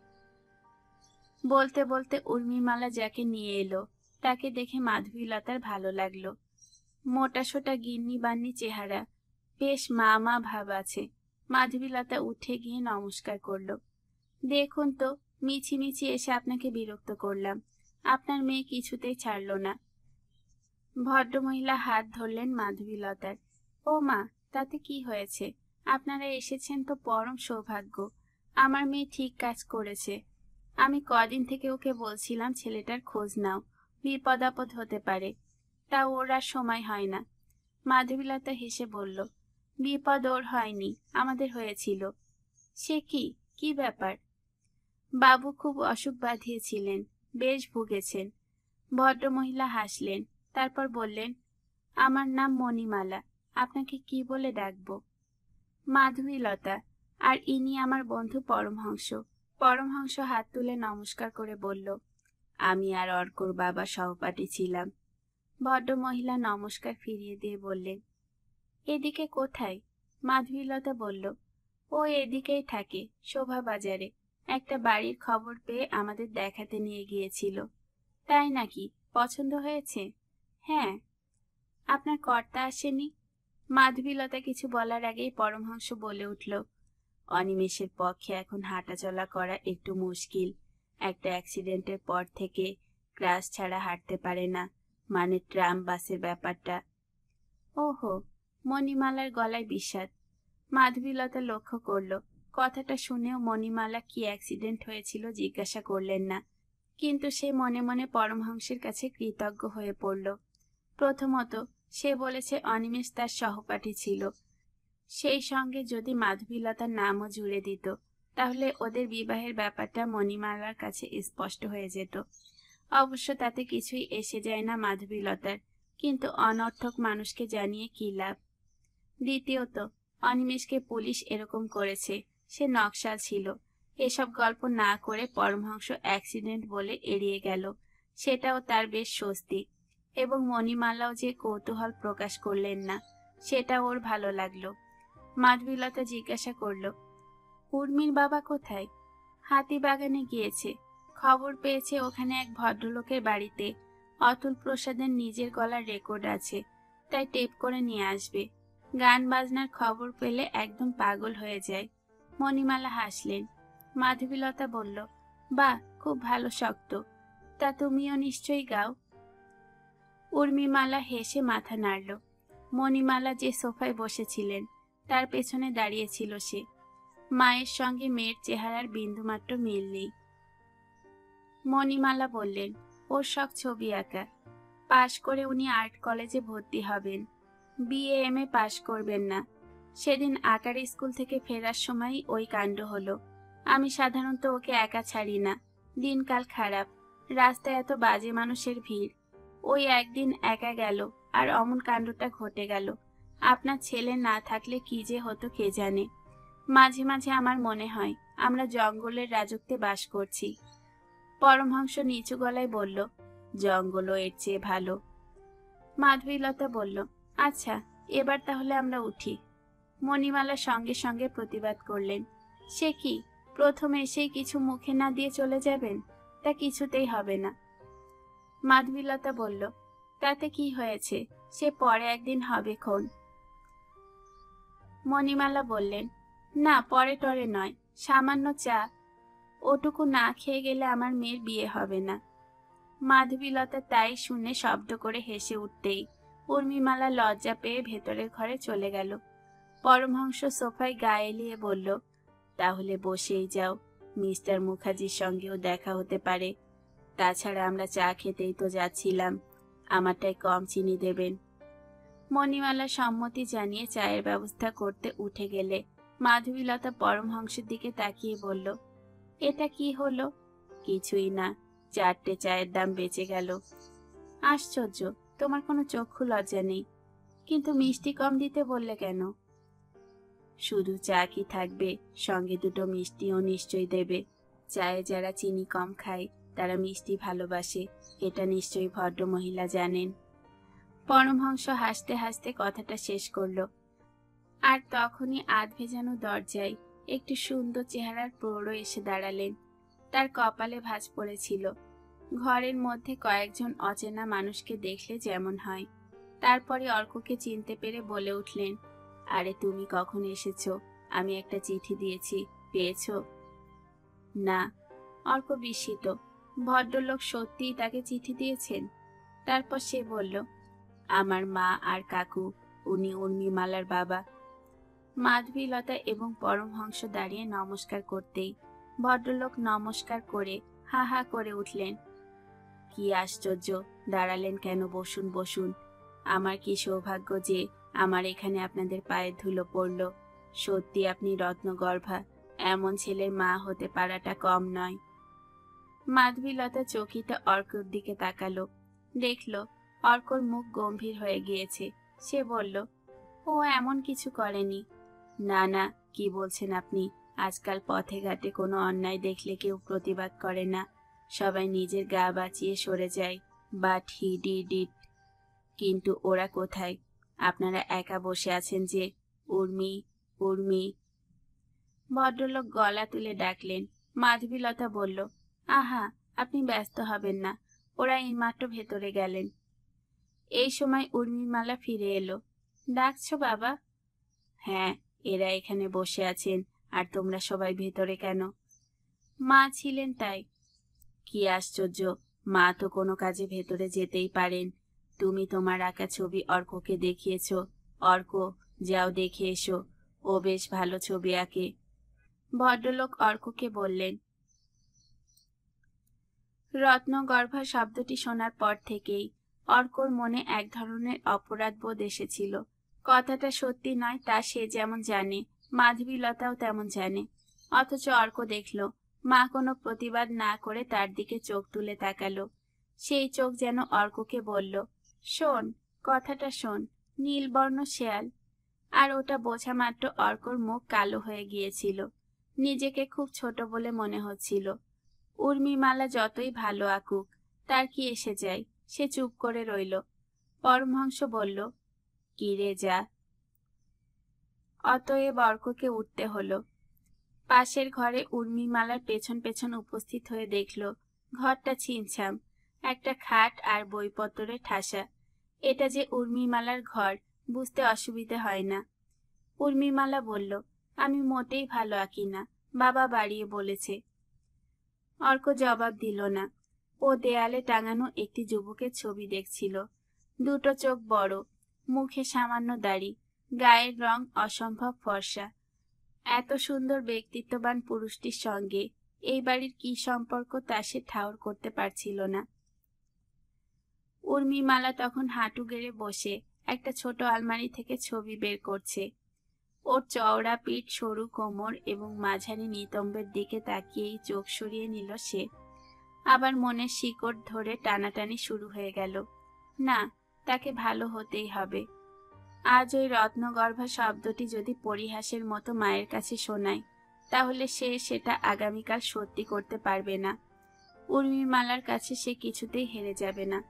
বলতে বলতে উর্মিমালা যাকে নিয়ে এলো তাকে দেখে মাধবীলতার ভালো লাগলো। মোটাসোটা গিন্নি বান্নি চেহারা, বেশ মা মা ভাব আছে। মাধবীলতা উঠে গিয়ে নমস্কার করলো। দেখুন তো, মিছিমিছি এসে আপনাকে বিরক্ত করলাম। আপনার মেয়ে কিছুতেই ছাড়ল না। ভদ্রমহিলা হাত ধরলেন মাধবীলতার। ও মা, তাতে কি হয়েছে? আপনারা এসেছেন তো পরম সৌভাগ্য। আমার মেয়ে ঠিক কাজ করেছে। আমি কদিন থেকে ওকে বলছিলাম ছেলেটার খোঁজ নাও, বিপদ আপদ হতে পারে। তা ওর আর সময় হয় না। মাধবীলতা হেসে বলল, বিপদ ওর হয়নি, আমাদের হয়েছিল। সে কি? কি ব্যাপার? বাবু খুব অসুখ বাঁধিয়েছিলেন, বেশ ভুগেছেন। ভদ্রমহিলা হাসলেন, তারপর বললেন, আমার নাম মণিমালা, আপনাকে কি বলে ডাকবো? মাধবীলতা। আর ইনি আমার বন্ধু পরমহংস। পরমহংস হাত তুলে নমস্কার করে বলল, আমি আর অর্কর বাবা সহপাঠী ছিলাম। ভদ্রমহিলা নমস্কার ফিরিয়ে দিয়ে বললেন, এদিকে কোথায়? মাধবীলতা বলল, ও এদিকেই থাকে, শোভা বাজারে। একটা বাড়ির খবর পেয়ে আমাদের দেখাতে নিয়ে গিয়েছিল। তাই নাকি? পছন্দ হয়েছে? হ্যাঁ। আপনার কর্তা আসেনি? মাধবীলতা কিছু বলার আগেই পরমহংস বলে উঠল, অনিমেষের পক্ষে এখন হাঁটাচলা করা একটু মুশকিল। একটা অ্যাক্সিডেন্টের পর থেকে ক্লাস ছাড়া হাঁটতে পারে না, মানে ট্রাম বাসের ব্যাপারটা। ওহো। মণিমালার গলায় বিষাদ। মাধবীলতা লক্ষ্য করল, কথাটা শুনেও মণিমালা কি অ্যাক্সিডেন্ট হয়েছিল জিজ্ঞাসা করলেন না, কিন্তু সে মনে মনে পরমহংসের কাছে কৃতজ্ঞ হয়ে পড়ল। প্রথমত, সে বলেছে অনিমেষ তার সহপাঠী ছিল। সেই সঙ্গে যদি মাধবীলতার নামও জুড়ে দিত, তাহলে ওদের বিবাহের ব্যাপারটা মণিমালার কাছে স্পষ্ট হয়ে যেত। অবশ্য তাতে কিছুই এসে যায় না মাধবীলতার, কিন্তু অনর্থক মানুষকে জানিয়ে কি লাভ। দ্বিতীয়ত, অনিমেষকে পুলিশ এরকম করেছে, সে নকশাল ছিল। এসব গল্প না করে পরমহংস অ্যাক্সিডেন্ট বলে এড়িয়ে গেল, সেটাও তার বেশ স্বস্তি। এবং মণিমালাও যে কৌতূহল প্রকাশ করলেন না, সেটা ওর ভালো লাগলো। মাধবীলতা জিজ্ঞাসা করল, উর্মির বাবা কোথায়? হাতিবাগানে গিয়েছে। খবর পেয়েছে ওখানে এক ভদ্রলোকের বাড়িতে অতুল প্রসাদের নিজের গলার রেকর্ড আছে, তাই টেপ করে নিয়ে আসবে। গান বাজনার খবর পেলে একদম পাগল হয়ে যায়। মণিমালা হাসলেন। মাধবীলতা বলল, বাহ, খুব ভালো শক্ত। তা তুমিও নিশ্চয়ই গাও? উর্মিমালা হেসে মাথা নাড়ল। মণিমালা যে সোফায় বসেছিলেন তার পেছনে দাঁড়িয়েছিল সে। মায়ের সঙ্গে মেয়ের চেহারার বিন্দুমাত্র মিল নেই। মণিমালা বললেন, ওর শখ ছবি আঁকা। পাশ করে উনি আর্ট কলেজে ভর্তি হবেন, BA MA পাশ করবেন না। সেদিন আঁকার স্কুল থেকে ফেরার সময় ওই কাণ্ড হলো। আমি সাধারণত ওকে একা ছাড়ি না। দিনকাল খারাপ, রাস্তায় এত বাজে মানুষের ভিড়। ওই একদিন একা গেল আর অমন কাণ্ডটা ঘটে গেল। আপনার ছেলে না থাকলে কি যে হতো কে জানে। মাঝে মাঝে আমার মনে হয় আমরা জঙ্গলের রাজত্বে বাস করছি। পরমহংস নিচু গলায় বলল, জঙ্গলও এর চেয়ে ভালো। মাধবীলতা বলল, আচ্ছা, এবার তাহলে আমরা উঠি। মণিমালা সঙ্গে সঙ্গে প্রতিবাদ করলেন, সে কি, প্রথমে এসেই কিছু মুখে না দিয়ে চলে যাবেন? তা কিছুতেই হবে না। মাধবীলতা বলল, তাতে কি হয়েছে, সে পরে একদিন হবে খন। মণিমালা বললেন, না, পরে টরে নয়, সামান্য চা, ওটুকু না খেয়ে গেলে আমার মেয়ের বিয়ে হবে না। মাধবীলতা তাই শুনে শব্দ করে হেসে উঠতেই উর্মিমালা লজ্জা পেয়ে ভেতরের ঘরে চলে গেল। পরমহংস সোফায় গা এলিয়ে বলল, তাহলে বসেই যাও, মিস্টার মুখার্জির সঙ্গেও দেখা হতে পারে। তাছাড়া আমরা চা খেতেই তো যাচ্ছিলাম, আমারটাই কম চিনি দেবেন। মণিমালা সম্মতি জানিয়ে চায়ের ব্যবস্থা করতে উঠে গেলে মাধবীলতা পরমহংসের দিকে তাকিয়ে বলল, এটা কি হলো? কিছুই না, 4টে চায়ের দাম বেঁচে গেল। আশ্চর্য, তোমার কোনো চক্ষু লজ্জা নেই। কিন্তু মিষ্টি কম দিতে বললে কেন? শুধু চা কি থাকবে, সঙ্গে দুটো মিষ্টিও নিশ্চয়ই দেবে। চায়ে যারা চিনি কম খায় তারা মিষ্টি ভালোবাসে, এটা নিশ্চয়ই ভদ্র মহিলা জানেন। পরমহংস হাসতে হাসতে কথাটা শেষ করল। আর তখনই আধ ভেজানো দরজায় একটি সুন্দর চেহারার প্রৌঢ় এসে দাঁড়ালেন। তার কপালে ভাঁজ পড়েছিল। ঘরের মধ্যে কয়েকজন অচেনা মানুষকে দেখলে যেমন হয়। তারপরে অর্ককে চিনতে পেরে বলে উঠলেন, আরে তুমি কখন এসেছো? আমি একটা চিঠি দিয়েছি, পেয়েছো? না। অর্ক বিস্মিত। ভদ্রলোক সত্যিই তাকে চিঠি দিয়েছেন? তারপর সে বলল, আমার মা আর কাকু, উনি উর্মিমালার বাবা। মাধবীলতা এবং পরমহংস দাঁড়িয়ে নমস্কার করতেই ভদ্রলোক নমস্কার করে হা হা করে উঠলেন, কি আশ্চর্য, দাঁড়ালেন কেন? বসুন বসুন। আমার কি সৌভাগ্য যে আমার এখানে আপনাদের পায়ের ধুলো পড়ল। সত্যি আপনি রত্নগর্ভা, এমন ছেলের মা হতে পারাটা কম নয়। মাধবীলতা চকিত অর্কর দিকে তাকালো, দেখল অর্কর মুখ গম্ভীর হয়ে গিয়েছে। সে বলল, ও এমন কিছু করেনি। না না, কি বলছেন আপনি? আজকাল পথে ঘাটে কোনো অন্যায় দেখলে কেউ প্রতিবাদ করে না, সবাই নিজের গা বাঁচিয়ে সরে যায়। But he did it. কিন্তু ওরা কোথায়? আপনারা একা বসে আছেন যে। উর্মি, উর্মি। ভদ্রলোক গলা তুলে ডাকলেন। মাধবীলতা বলল, আহা, আপনি ব্যস্ত হবেন না, ওরা এইমাত্র ভেতরে গেলেন। এই সময় উর্মিমালা ফিরে এলো। ডাকছো বাবা? হ্যাঁ, এরা এখানে বসে আছেন, আর তোমরা সবাই ভেতরে কেন? মা ছিলেন তাই। কি আশ্চর্য, মা তো কোনো কাজে ভেতরে যেতেই পারেন। তুমি তোমার আঁকা ছবি অর্ককে দেখিয়েছ। অর্ক, যাও দেখে এসো, ও বেশ ভালো ছবি আঁকে। ভদ্রলোক অর্ককে বললেন। রত্নগর্ভা শব্দটি শোনার পর থেকেই অর্কর মনে এক ধরনের অপরাধ বোধ এসেছিল। কথাটা সত্যি নয় তা সে যেমন জানে, মাধবীলতাও তেমন জানে। অথচ অর্ক দেখল মা কোনো প্রতিবাদ না করে তার দিকে চোখ তুলে তাকালো। সেই চোখ যেন অর্ককে বলল, শোন, কথাটা শোন, নীলবর্ণ শেয়াল। আর ওটা বোঝা মাত্র অর্কর মুখ কালো হয়ে গিয়েছিল। নিজেকে খুব ছোট বলে মনে হচ্ছিল। উর্মিমালা যতই ভালো আঁকুক, তার কি এসে যায়? সে চুপ করে রইল। পরমহংস বলল, কি রে, যা। অতএব অর্ককে উঠতে হলো। পাশের ঘরে উর্মিমালার পেছন পেছন উপস্থিত হয়ে দেখল ঘরটা ছিমছাম, একটা খাট আর বইপত্তরে ঠাসা। এটা যে উর্মিমালার ঘর বুঝতে অসুবিধে হয় না। উর্মিমালা বলল, আমি মোটেই ভালো আঁকি না, বাবা বাড়িয়ে বলেছে। অর্ক জবাব দিল না। ও দেয়ালে টাঙানো একটি যুবকের ছবি দেখছিল। দুটো চোখ বড়, মুখে সামান্য দাড়ি, গায়ের রং অসম্ভব ফর্সা। এত সুন্দর ব্যক্তিত্ববান পুরুষটির সঙ্গে এই বাড়ির কি সম্পর্ক তা সে ঠাউর করতে পারছিল না। উর্মিমালা তখন হাঁটু গেড়ে বসে একটা ছোট আলমারি থেকে ছবি বের করছে। ওর চওড়া পিঠ, সরু কোমর এবং মাঝারি নিতম্বের দিকে তাকিয়েই চোখ সরিয়ে নিল সে। আবার মনের শিকড় ধরে টানাটানি শুরু হয়ে গেল। না, তাকে ভালো হতেই হবে। আজ ওই রত্নগর্ভা শব্দটি যদি পরিহাসের মতো মায়ের কাছে শোনায়, তাহলে সে সেটা আগামীকাল সত্যি করতে পারবে না। উর্মিমালার কাছে সে কিছুতেই হেরে যাবে না।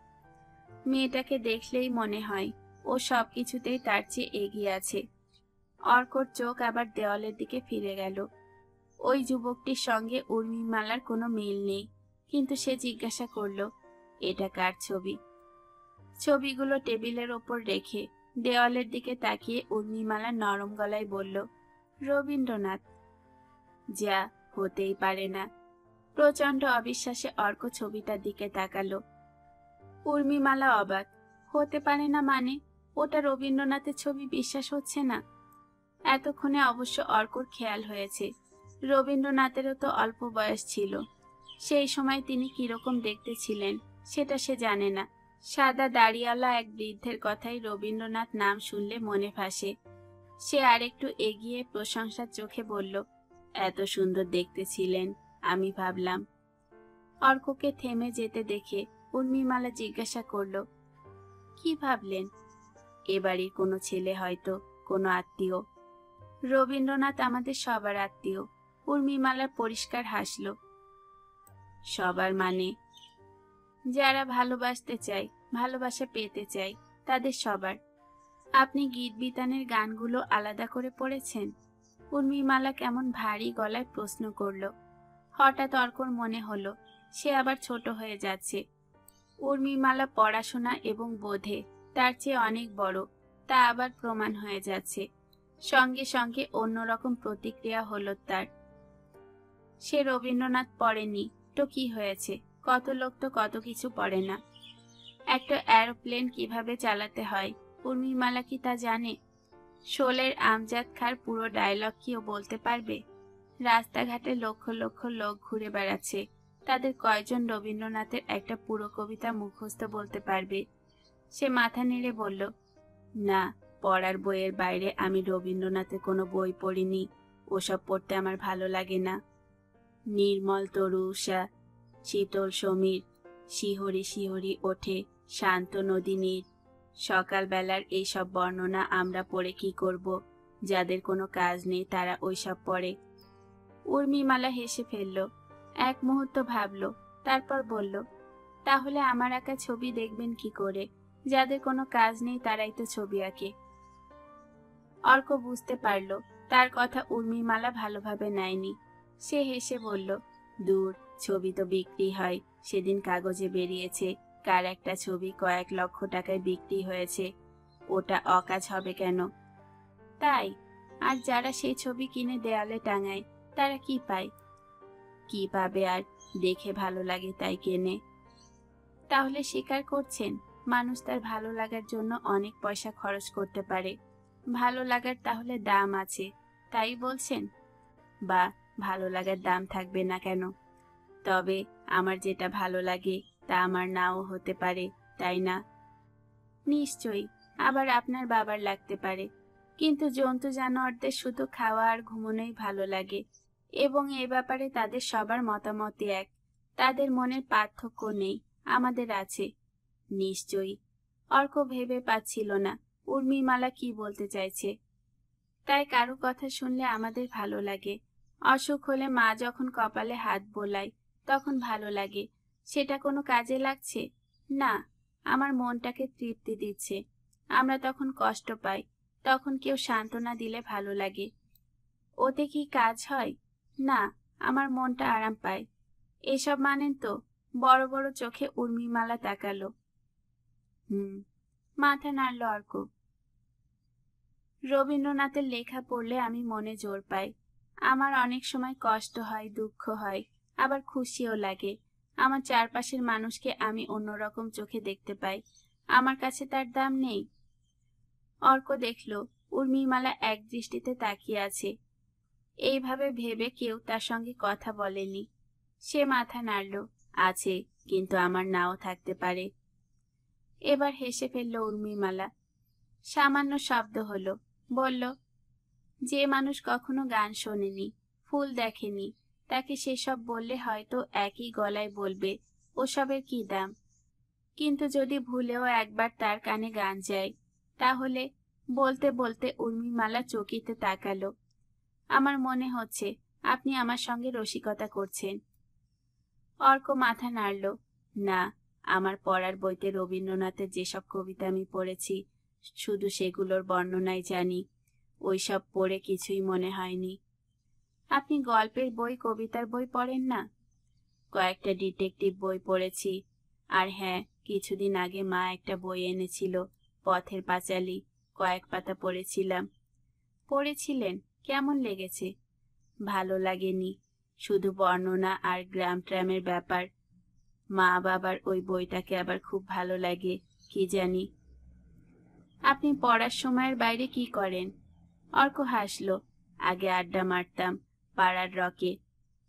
মেয়েটাকে দেখলেই মনে হয় ও সব কিছুতেই তার চেয়ে এগিয়ে আছে। অর্কর চোখ আবার দেওয়ালের দিকে ফিরে গেল। ওই যুবকটির সঙ্গে উর্মিমালার কোনো মিল নেই, কিন্তু সে জিজ্ঞাসা করল, এটা কার ছবি? ছবিগুলো টেবিলের ওপর রেখে দেওয়ালের দিকে তাকিয়ে উর্মিমালা নরম গলায় বলল, রবীন্দ্রনাথ। যা, হতেই পারে না। প্রচন্ড অবিশ্বাসে অর্ক ছবিটার দিকে তাকালো। উর্মিমালা অবাক। হতে পারে না মানে? ওটা রবীন্দ্রনাথের ছবি, বিশ্বাস হচ্ছে না? এতক্ষণে অবশ্য অর্কর খেয়াল হয়েছে, রবীন্দ্রনাথেরও তো অল্প বয়স ছিল। সেই সময় তিনি কিরকম দেখতে ছিলেন সেটা সে জানে না। সাদা দাড়িওয়ালা এক বৃদ্ধের কথাই রবীন্দ্রনাথ নাম শুনলে মনে ভাসে। সে আরেকটু এগিয়ে প্রশংসার চোখে বলল, এত সুন্দর দেখতে ছিলেন, আমি ভাবলাম। অর্ককে থেমে যেতে দেখে উর্মিমালা জিজ্ঞাসা করল, কি ভাবলেন? এ বাড়ির কোনো ছেলে, হয়তো কোনো আত্মীয়। রবীন্দ্রনাথ আমাদের সবার আত্মীয়। উর্মিমালার পরিষ্কার হাসল। সবার মানে? যারা ভালোবাসতে চায়, ভালোবাসা পেতে চায়, তাদের সবার। আপনি গীত বিতানের গানগুলো আলাদা করে পড়েছেন? উর্মিমালা কেমন ভারী গলায় প্রশ্ন করল। হঠাৎ অর্কর মনে হলো সে আবার ছোট হয়ে যাচ্ছে। উর্মিমালা পড়াশোনা এবং বোধে তার চেয়ে অনেক বড়, তা আবার প্রমাণ হয়ে যাচ্ছে। সঙ্গে সঙ্গে অন্যরকম প্রতিক্রিয়া হলো তার। সে রবীন্দ্রনাথ পড়েনি তো কি হয়েছে? কত লোক তো কত কিছু পড়ে না। একটা এরোপ্লেন কিভাবে চালাতে হয় উর্মিমালা কি তা জানে? শোলের আমজাদ খাঁর পুরো ডায়লগ কি ও বলতে পারবে? রাস্তাঘাটে লক্ষ লক্ষ লোক ঘুরে বেড়াচ্ছে, তাদের কয়জন রবীন্দ্রনাথের একটা পুরো কবিতা মুখস্থ বলতে পারবে? সে মাথা নেড়ে বলল, না, পড়ার বইয়ের বাইরে আমি রবীন্দ্রনাথের কোনো বই পড়িনি। ওসব পড়তে আমার ভালো লাগে না। নির্মল তরু উষা, শীতল সমীর, শিহরি শিহরি ওঠে শান্ত নদী নীর। সকালবেলার এইসব বর্ণনা আমরা পড়ে কি করব? যাদের কোনো কাজ নেই তারা ওইসব পড়ে। উর্মিমালা হেসে ফেলল। এক মুহূর্ত ভাবল, তারপর বলল, তাহলে আমার আঁকা ছবি দেখবেন কি করে? যাদের কোনো কাজ নেই তারাই তো ছবি আঁকে। অর্ক বুঝতে পারল তার কথা উর্মিমালা ভালোভাবে নেয়নি। সে হেসে বলল, দূর, ছবি তো বিক্রি হয়। সেদিন কাগজে বেরিয়েছে কার একটা ছবি কয়েক লক্ষ টাকায় বিক্রি হয়েছে। ওটা অকাজ হবে কেন? তাই? আর যারা সেই ছবি কিনে দেয়ালে টাঙায় তারা কি পায়? কি পাবে আর? দেখে ভালো লাগে তাই কেনে। তাহলে স্বীকার করছেন মানুষ তার ভালো লাগার জন্য অনেক পয়সা খরচ করতে পারে। ভালো লাগার তাহলে দাম আছে, তাই বলছেন? বা, ভালো লাগার দাম থাকবে না কেন? তবে আমার যেটা ভালো লাগে তা আমার নাও হতে পারে, তাই না? নিশ্চয়ই, আবার আপনার বাবার লাগতে পারে। কিন্তু জন্তু জানোয়ারদের শুধু খাওয়া আর ঘুমানোই ভালো লাগে, এবং এ ব্যাপারে তাদের সবার মতামতই এক। তাদের মনের পার্থক্য নেই, আমাদের আছে। নিশ্চয়ই। অর্ক ভেবে পাচ্ছিল না উর্মিমালা কি বলতে চাইছে। তাই কারো কথা শুনলে আমাদের ভালো লাগে। অসুখ হলে মা যখন কপালে হাত বোলায় তখন ভালো লাগে। সেটা কোনো কাজে লাগছে না, আমার মনটাকে তৃপ্তি দিচ্ছে। আমরা তখন কষ্ট পাই, তখন কেউ সান্ত্বনা দিলে ভালো লাগে। ওতে কি কাজ হয়? না, আমার মনটা আরাম পায়। এসব মানেন তো? বড় বড় চোখে উর্মিমালা তাকালো। মাথা নাড়ল অর্ক। রবীন্দ্রনাথের লেখা পড়লে আমি মনে জোর পাই। আমার অনেক সময় কষ্ট হয়, দুঃখ হয়, আবার খুশিও লাগে। আমার চারপাশের মানুষকে আমি অন্যরকম চোখে দেখতে পাই। আমার কাছে তার দাম নেই। অর্ক দেখল উর্মিমালা এক দৃষ্টিতে তাকিয়ে আছে। এইভাবে ভেবে কেউ তার সঙ্গে কথা বলেনি। সে মাথা নাড়ল, আছে, কিন্তু আমার নাও থাকতে পারে। এবার হেসে ফেলল উর্মিমালা। সামান্য শব্দ হলো। বলল, যে মানুষ কখনো গান শোনেনি, ফুল দেখেনি, তাকে সেসব বললে হয়তো একই গলায় বলবে ওসবের কি দাম। কিন্তু যদি ভুলেও একবার তার কানে গান যায়, তাহলে। বলতে বলতে উর্মিমালা চকিতে তাকালো। আমার মনে হচ্ছে আপনি আমার সঙ্গে রসিকতা করছেন। অর্ক মাথা নাড়ল। না, আমার পড়ার বইতে রবীন্দ্রনাথের যেসব কবিতা আমি পড়েছি, শুধু সেগুলোর বর্ণনাই জানি। ওইসব পড়ে কিছুই মনে হয়নি। আপনি গল্পের বই, কবিতার বই পড়েন না? কয়েকটা ডিটেকটিভ বই পড়েছি। আর হ্যাঁ, কিছুদিন আগে মা একটা বই এনেছিল, পথের পাঁচালী। কয়েক পাতা পড়েছিলাম। পড়েছিলেন? কেমন লেগেছে? ভালো লাগেনি, শুধু বর্ণনা আর গ্রাম ট্রামের ব্যাপার। মা বাবার ওই বইটাকে আবার খুব ভালো লাগে, কি জানি। আপনি পড়ার সময়ের বাইরে কি করেন? অর্ক হাসল। আগে আড্ডা মারতাম পাড়ার রকে।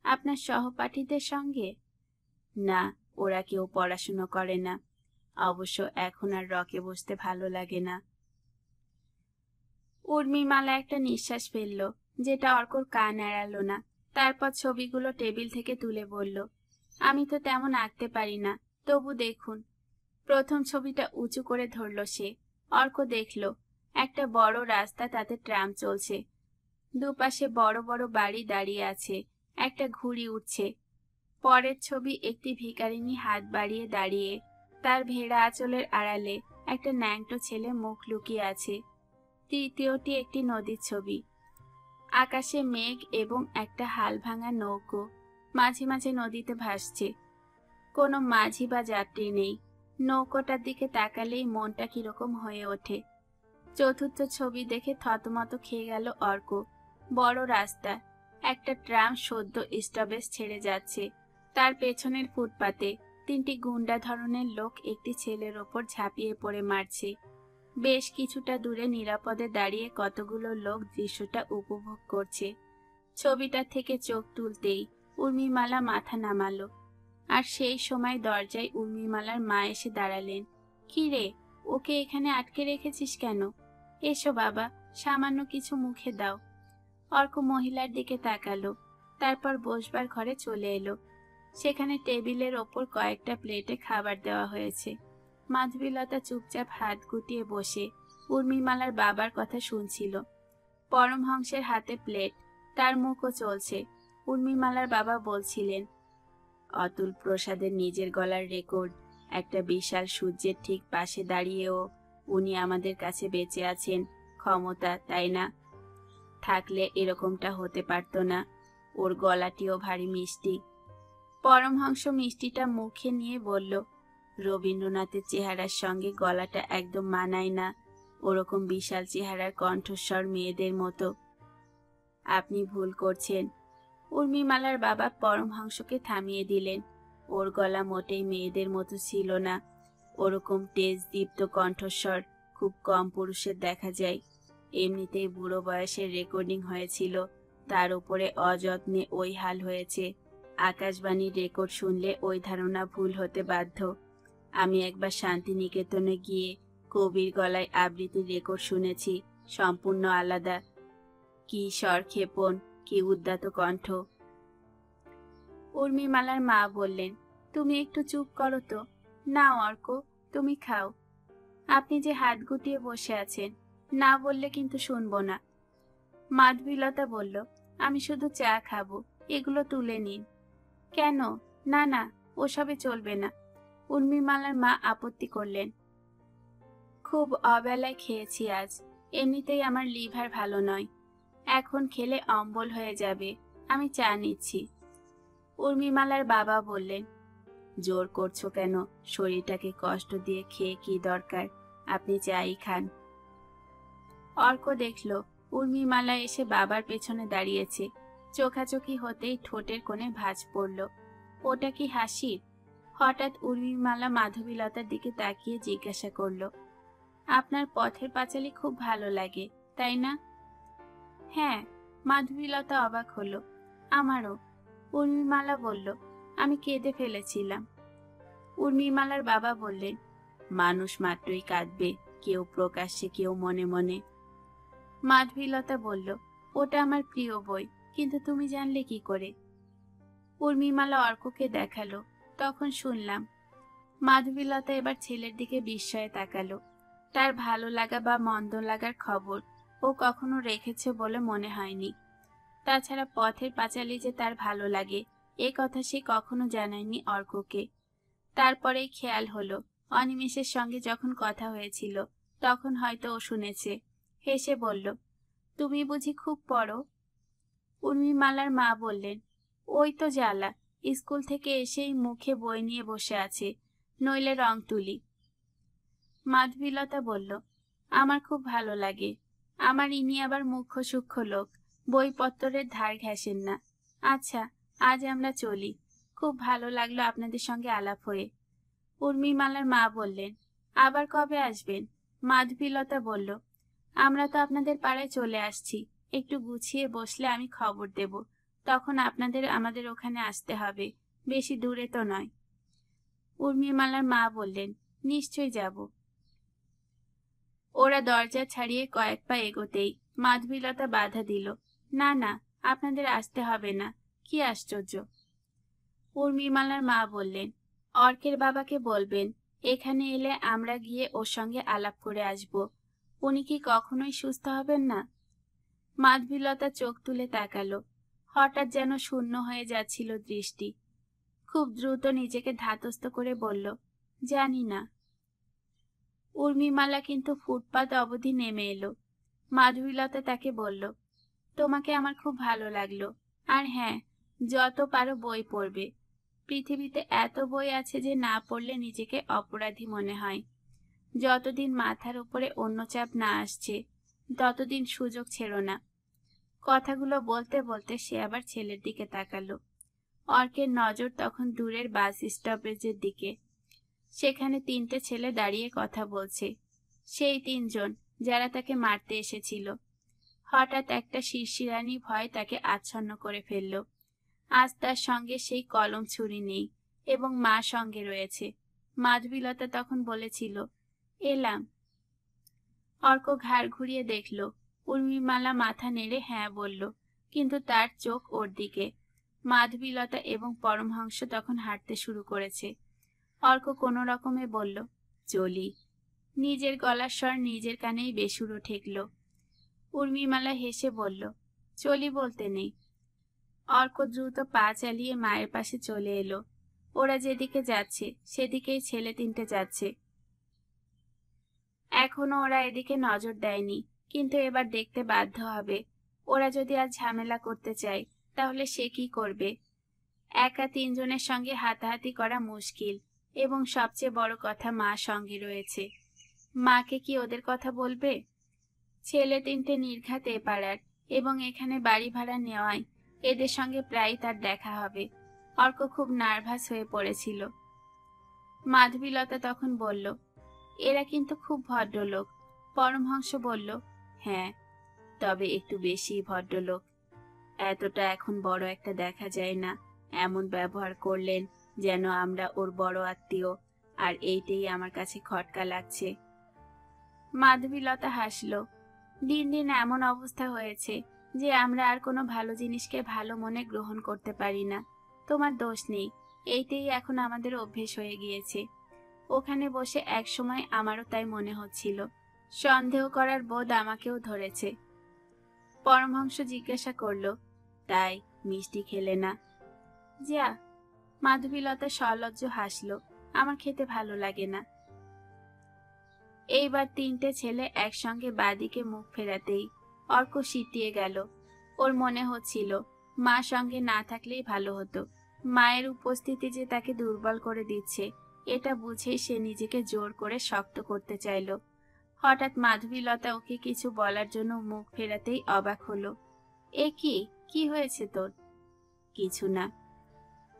আপনার সহপাঠীদের সঙ্গে? না, ওরা কেউ পড়াশুনো করে না। অবশ্য এখন আর রকে বসতে ভালো লাগে না। উর্মিমালা একটা নিঃশ্বাস ফেলল, যেটা অর্কর কান এড়ালো না। তারপর ছবিগুলো টেবিল থেকে তুলে বলল, আমি তো তেমন আঁকতে পারি না, তবু দেখুন। প্রথম ছবিটা উঁচু করে ধরল সে। অর্ক দেখল একটা বড় রাস্তা, তাতে ট্রাম চলছে। দুপাশে বড় বড় বাড়ি দাঁড়িয়ে আছে, একটা ঘুড়ি উঠছে। পরের ছবি একটি ভিখারিনী হাত বাড়িয়ে দাঁড়িয়ে, তার ভেড়া আঁচলের আড়ালে একটা ন্যাংটো ছেলে মুখ লুকিয়ে আছে। তৃতীয়টি একটি নদীর ছবি। আকাশে মেঘ এবং একটা হাল ভাঙা নৌকো মাঝে মাঝে নদীতে ভাসছে। কোনো মাঝি বা যাত্রী নেই। নৌকোটার দিকে তাকালেই মনটা কিরকম হয়ে ওঠে। চতুর্থ ছবি দেখে থতমত খেয়ে গেল অর্ক। বড় রাস্তা, একটা ট্রাম সদ্য স্টপেজ ছেড়ে যাচ্ছে। তার পেছনের ফুটপাতে তিনটি গুন্ডা ধরনের লোক একটি ছেলের ওপর ঝাঁপিয়ে পড়ে মারছে। বেশ কিছুটা দূরে নিরাপদে দাঁড়িয়ে কতগুলো লোক দৃশ্যটা উপভোগ করছে। ছবিটা থেকে চোখ তুলতেই উর্মিমালা মাথা নামালো। আর সেই সময় দরজায় উর্মিমালার মা এসে দাঁড়ালেন। কি রে, ওকে এখানে আটকে রেখেছিস কেন? এসো বাবা, সামান্য কিছু মুখে দাও। অর্ক মহিলার দিকে তাকালো, তারপর বসবার ঘরে চলে এলো। সেখানে টেবিলের ওপর কয়েকটা প্লেটে খাবার দেওয়া হয়েছে। মাধবীলতা চুপচাপ হাত গুটিয়ে বসে উর্মিমালার বাবার কথা শুনছিল। পরমহংসের হাতে প্লেট, তার মুখও চলছে। উর্মিমালার বাবা বলছিলেন, অতুল প্রসাদের নিজের গলার রেকর্ড। একটা বিশাল সূর্যের ঠিক পাশে দাঁড়িয়েও উনি আমাদের কাছে বেঁচে আছেন। ক্ষমতা, তাই না? থাকলে এরকমটা হতে পারতো না। ওর গলাটিও ভারী মিষ্টি। পরমহংস মিষ্টিটা মুখে নিয়ে বলল, রবীন্দ্রনাথের চেহারার সঙ্গে গলাটা একদম মানায় না। ওরকম বিশাল চেহারার কণ্ঠস্বর মেয়েদের মতো। আপনি ভুল করছেন। উর্মিমালার বাবা পরমহংসকে থামিয়ে দিলেন। ওর গলা মোটেই মেয়েদের মতো ছিল না। ওরকম তেজ দীপ্ত কণ্ঠস্বর খুব কম পুরুষের দেখা যায়। এমনিতেই বুড়ো বয়সের রেকর্ডিং হয়েছিল, তার উপরে অযত্নে ওই হাল হয়েছে। আকাশবাণীর রেকর্ড শুনলে ওই ধারণা ভুল হতে বাধ্য। আমি একবার শান্তিনিকেতনে গিয়ে কবির গলায় আবৃত্তির রেকর্ড শুনেছি, সম্পূর্ণ আলাদা। কি স্বর ক্ষেপণ, কি উদ্দাত কণ্ঠ। উর্মিমালার মা বললেন, তুমি একটু চুপ করো তো। না অর্ক, তুমি খাও। আপনি যে হাত গুটিয়ে বসে আছেন, না বললে কিন্তু শুনবো না। মাধবীলতা বলল, আমি শুধু চা খাবো, এগুলো তুলে নিন। কেন? না না, ওসবে চলবে না। উর্মিমালার মা আপত্তি করলেন। খুব অবেলায় খেয়েছি আজ, এমনিতেই আমার লিভার ভালো নয়। এখন খেলে অম্বল হয়ে যাবে। আমি চা নিচ্ছি। উর্মিমালার বাবা বললেন, জোর করছো কেন? শরীরটাকে কষ্ট দিয়ে খেয়ে কি দরকার? আপনি চাই খান। অর্ক দেখল উর্মিমালা এসে বাবার পেছনে দাঁড়িয়েছে। চোখাচোখি হতেই ঠোঁটের কোণে ভাঁজ পড়ল। ওটা কি হাসি? হঠাৎ উর্মিমালা মাধবীলতার দিকে তাকিয়ে জিজ্ঞাসা করল, আপনার পথের পাঁচালী খুব ভালো লাগে, তাই না? হ্যাঁ। মাধবীলতা অবাক হলো। আমারও। উর্মিমালা বলল, আমি কেঁদে ফেলেছিলাম। উর্মিমালার বাবা বললেন, মানুষ মাত্রই কাঁদবে, কেউ প্রকাশ্যে, কেউ মনে মনে। মাধবীলতা বলল, ওটা আমার প্রিয় বই, কিন্তু তুমি জানলে কি করে? উর্মিমালা অর্ককে দেখালো, তখন শুনলাম। মাধবীলতা এবার ছেলের দিকে বিস্ময়ে তাকালো। তার ভালো লাগা বা মন্দ লাগার খবর ও কখনো রেখেছে বলে মনে হয়নি। তাছাড়া পথের পাঁচালী যে তার ভালো লাগে এ কথা সে কখনো জানায়নি অর্ককে। তারপরেই খেয়াল হলো, অনিমেষের সঙ্গে যখন কথা হয়েছিল তখন হয়তো ও শুনেছে। হেসে বলল, তুমি বুঝি খুব পড়ো? উর্মিমালার মা বললেন, ওই তো জ্বালা, স্কুল থেকে এসেই মুখে বই নিয়ে বসে আছে, নইলে রং তুলি। মাধবীলতা বলল, আমার খুব ভালো লাগে। আমার ইনি আবার মুখ্য সূক্ষ্ম লোক, বইপত্তরের ধার ঘেঁষেন না। আচ্ছা, আজ আমরা চলি। খুব ভালো লাগলো আপনাদের সঙ্গে আলাপ হয়ে। উর্মিমালার মা বললেন, আবার কবে আসবেন? মাধবীলতা বলল, আমরা তো আপনাদের পাড়ায় চলে আসছি, একটু গুছিয়ে বসলে আমি খবর দেব, তখন আপনাদের আমাদের ওখানে আসতে হবে, বেশি দূরে তো নয়। উর্মিমালার মা বললেন, নিশ্চয়ই যাব। ওরা দরজা ছাড়িয়ে কয়েক পা এগোতেই মাধবীলতা বাধা দিল, না না, আপনাদের আসতে হবে না, কি আশ্চর্য। উর্মিমালার মা বললেন, অর্কের বাবাকে বলবেন এখানে এলে আমরা গিয়ে ওর সঙ্গে আলাপ করে আসব, উনি কি কখনোই সুস্থ হবেন না? মাধবীলতা চোখ তুলে তাকালো, হঠাৎ যেন শূন্য হয়ে যাচ্ছিল দৃষ্টি। খুব দ্রুত নিজেকে ধাতস্থ করে বলল, জানি না। উর্মিমালা কিন্তু ফুটপাত অবধি নেমে এলো। মাধবীলতা তাকে বলল, তোমাকে আমার খুব ভালো লাগলো, আর হ্যাঁ, যত পারো বই পড়বে। পৃথিবীতে এত বই আছে যে না পড়লে নিজেকে অপরাধী মনে হয়। যতদিন মাথার উপরে অন্য চাপ না আসছে ততদিন সুযোগ ছেড়ো না। কথাগুলো বলতে বলতে সে আবার ছেলের দিকে তাকালো। অর্কের নজর তখন দূরের বাস স্টপেজের দিকে। সেখানে তিনটে ছেলে দাঁড়িয়ে কথা বলছে, সেই তিনজন যারা তাকে মারতে এসেছিল। হঠাৎ একটা শিরশিরানি ভয় তাকে আচ্ছন্ন করে ফেলল। আজ তার সঙ্গে সেই কলম ছুরি নেই এবং মা সঙ্গে রয়েছে। মাধবীলতা তখন বলেছিল, এলাম। অর্ক ঘাড় ঘুরিয়ে দেখল। উর্মিমালা মাথা নেড়ে হ্যাঁ বলল, কিন্তু তার চোখ ওর দিকে। মাধবীলতা এবং পরমহংস তখন হাঁটতে শুরু করেছে। অর্ক কোনো রকমে বলল, চলি। নিজের গলার স্বর নিজের কানেই বেসুরো ঠেকল। উর্মিমালা হেসে বলল, চলি বলতে নেই। অর্ক দ্রুত পা চালিয়ে মায়ের পাশে চলে এলো। ওরা যেদিকে যাচ্ছে সেদিকেই ছেলে তিনটে যাচ্ছে। এখনো ওরা এদিকে নজর দেয়নি, কিন্তু এবার দেখতে বাধ্য হবে। ওরা যদি আজ ঝামেলা করতে চায় তাহলে সে কি করবে? একা তিনজনের সঙ্গে হাতাহাতি করা মুশকিল, এবং সবচেয়ে বড় কথা মা সঙ্গে রয়েছে। মাকে কি ওদের কথা বলবে? ছেলে তিনটে নির্ঘাত এ পাড়ার, এবং এখানে বাড়ি ভাড়া নেওয়ায় এদের সঙ্গে প্রায় তার দেখা হবে। অর্ক খুব নার্ভাস হয়ে পড়েছিল। মাধবীলতা তখন বলল, এরা কিন্তু খুব ভদ্রলোক। পরমহংস বলল, হ্যাঁ, তবে একটু বেশি ভদ্রলোক। এতটা এখন বড় একটা দেখা যায় না। এমন ব্যবহার করলেন যেন আমরা ওর বড় আত্মীয়, আর এইটাই আমার কাছে খটকা লাগছে। মাধবীলতা হাসল। দিন দিন এমন অবস্থা হয়েছে যে আমরা আর কোনো ভালো জিনিসকে ভালো মনে গ্রহণ করতে পারি না। তোমার দোষ নেই, এইটাই এখন আমাদের অভ্যেস হয়ে গিয়েছে। ওখানে বসে এক সময় আমারও তাই মনে হচ্ছিল। সন্দেহ করার বোধ আমাকেও ধরেছে। পরমহংস জিজ্ঞাসা করল, তাই মিষ্টি খেলে না? যা। মাধবীলতা সলজ্জ হাসল, আমার খেতে ভালো লাগে না। এইবার তিনটে ছেলে একসঙ্গে বাদিকে মুখ ফেরাতেই অর্ক সিটিয়ে গেল। ওর মনে হচ্ছিল মা সঙ্গে না থাকলেই ভালো হতো। মায়ের উপস্থিতি যে তাকে দুর্বল করে দিচ্ছে এটা বুঝেই সে নিজেকে জোর করে শক্ত করতে চাইল। হঠাৎ মাধবীলতা ওকে কিছু বলার জন্য মুখ ফেরাতেই অবাক হলো। এ কি, কি হয়েছে তোর? কিছু না।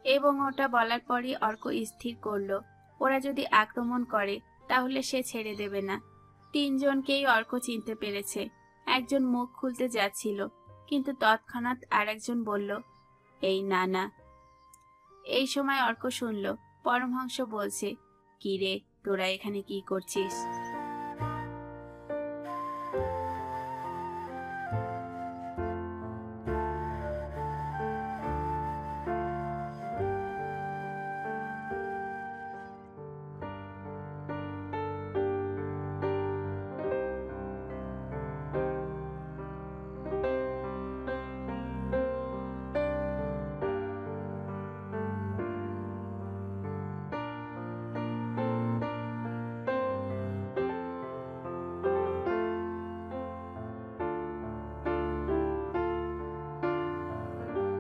এবং ওটা বলার পরই অর্ক স্থির করলো, ওরা যদি আক্রমণ করে তাহলে সে ছেড়ে দেবে না। তিনজনকেই অর্ক চিনতে পেরেছে। একজন মুখ খুলতে যাচ্ছিল, কিন্তু তৎক্ষণাৎ আরেকজন বলল, এই নানা। এই সময় অর্ক শুনল পরমহংস বলছে, কি রে, তোরা এখানে কি করছিস?